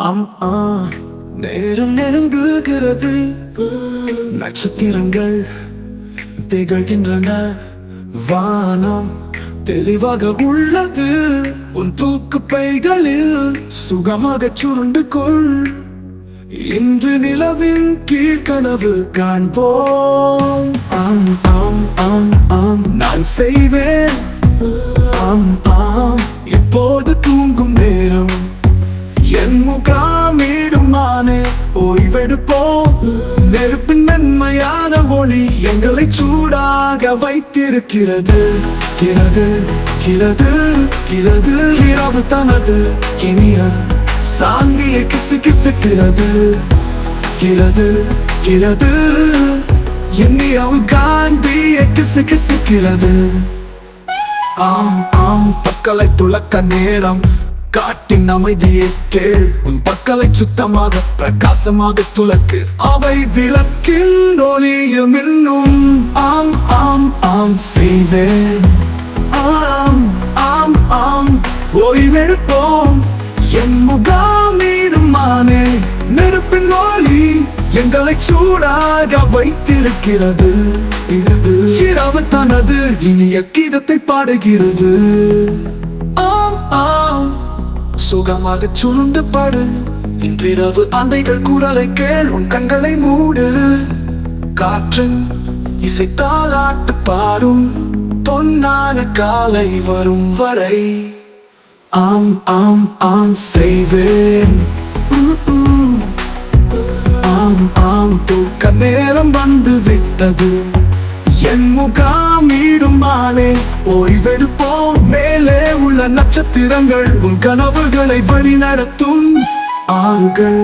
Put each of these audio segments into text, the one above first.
ஆம் ஆ நேரம் நெருங்குகிறது, நட்சத்திரங்கள் திகழ்கின்றன, வானம் தெளிவாக உள்ளது. உன் தூக்கு பைகளில் சுகமாக சுருண்டு கொள். இன்று நிலவின் கீழ்கனவு காண்போம். ஆம் ஆம் ஆம் ஆம் நான் செய்வேன். ஆம் ஆம் இப்போது தூங்கும் நேரம். என் முகாமிடுமானே ஓய்வெடுப்போம். நெருப்பின் மென்மையான ஒளி எங்களை சூடாக வைத்திருக்கிறது. கிரது கிரது கிரது இரவு தனது இனிய சாந்தியை கிசு கிசுக்கிறது. கிரது கிரது இனியவு காந்தியை கிசு கிசுக்கிறது. ஆம் ஆம் பற்களை துளக்க நேரம். காட்டின் அமைதியை கேள். உன் பற்களை சுத்தமாக பிரகாசமாக துலக்கு. அவை விளக்கில் ஒளியில் மின்னும். ஆம் ஆம் ஆம் செய்வேன். ஆம் ஆம் ஆம் ஓய்வெடுப்போம். என் முகாமிடுமானே நெருப்பின் ஒளி எங்களை சூடாக வைத்திருக்கிறது. இரவு தனது இனிய கீதத்தை பாடுகிறது. ஆம் ஆம் சுகமாக சுருண்டு படு. இன்றிரவு அந்தைகள் குரலை கேள். உன் கண்களை மூடு. காற்றின் இசை தாலாட்டு பாடும். பொன்னான காலை வரும் வரை. ஆம் ஆம் ஆம் செய்வேன். ஆம் ஆம் தூக்க நேரம் வந்து விட்டது. என் முகாமிடுமானே ஓய்வெடுப்போம். மேலே உள்ள நட்சத்திரங்கள் உன் கனவுகளை வழி நடத்தும். ஆறுகள்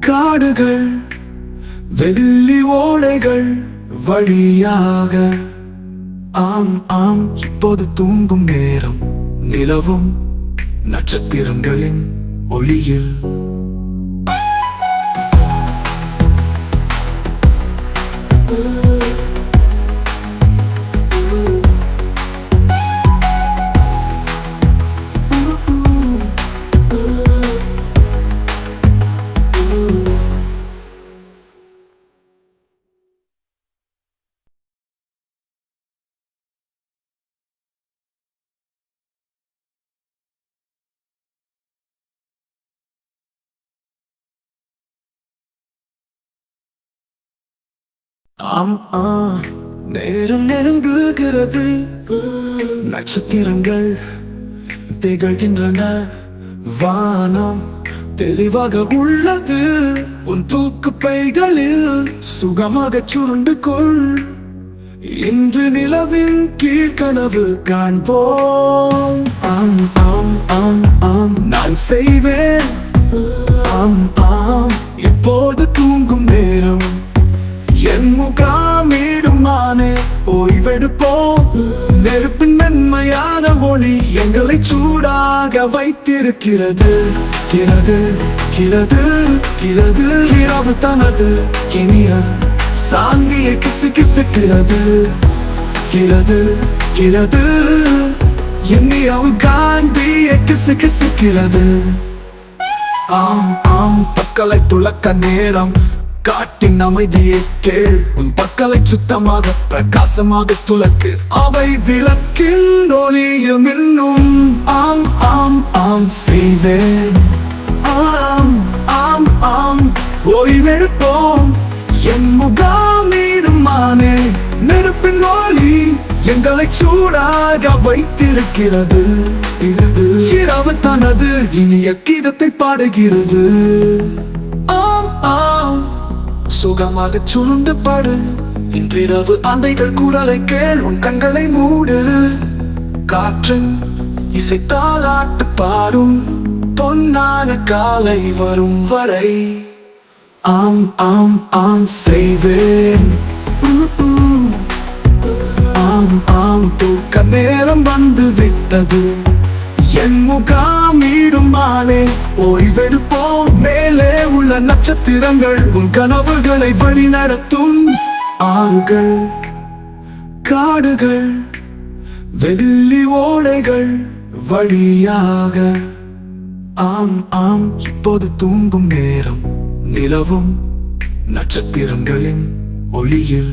காடுகள் வெள்ளி ஓடைகள் வழியாக. ஆம் ஆம் இப்போது தூங்கும் நேரம். நிலவும் நட்சத்திரங்களின் ஒளியில். ஆம் ஆ நேரம் நெருங்குகிறது, நட்சத்திரங்கள் திகழ்கின்றன, வானம் தெளிவாக உள்ளது. உன் தூக்கு பைகளில் சுகமாக சுருண்டு கொள். இன்று நிலவின் கீழ்கனவு காண்போம். ஆம் ஆம் ஆம் ஆம் நான் செய்வேன். ஆம் ஆம் இப்போது தூங்கும் நேரம். என் முகாமிடுமானே ஓய்வெடுப்போம். நெருப்பின் மென்மையான ஒளி எங்களை சூடாக வைத்திருக்கிறது. கிரது கிரது கிரது இரவு தனது இனிய சாந்தியை கிசு கிசுக்கிறது. கிரது கிரது இனியவு காந்தியை கிசு கிசுக்கிறது. ஆம் ஆம் பற்களை துளக்க நேரம். காட்டின் அமைதியை கேள். உன் பற்களை சுத்தமாக பிரகாசமாக துலக்கு. அவை விளக்கில் ஒளியில் மின்னும். ஆம் ஆம் ஆம் செய்வேன். ஆம் ஆம் ஆம் ஓய்வெடுப்போம். என் முகாமிடுமானே நெருப்பின் ஒளி எங்களை சூடாக வைத்திருக்கிறது. இரவு தனது இனிய கீதத்தை பாடுகிறது. ஆம் ஆம் சுகமாக சுருண்டு படு. இன்றிரவு அந்தைகள் குரலை கேள். உன் கண்களை மூடு. காற்றின் இசை தாலாட்டு பாடும். பொன்னான காலை வரும் வரை. ஆம் ஆம் ஆம் செய்வேன். ஆம் ஆம் தூக்க நேரம் வந்து விட்டது. என் முகாமிடுமானே ஓய்வெடுப்போம். மேலே உள்ள நட்சத்திரங்கள் உன் கனவுகளை வழி நடத்தும். ஆறுகள் காடுகள் வெள்ளி ஓடைகள் வழியாக. ஆம் ஆம், இப்போது தூங்கும் நேரம். நிலவும் நட்சத்திரங்களின் ஒளியில்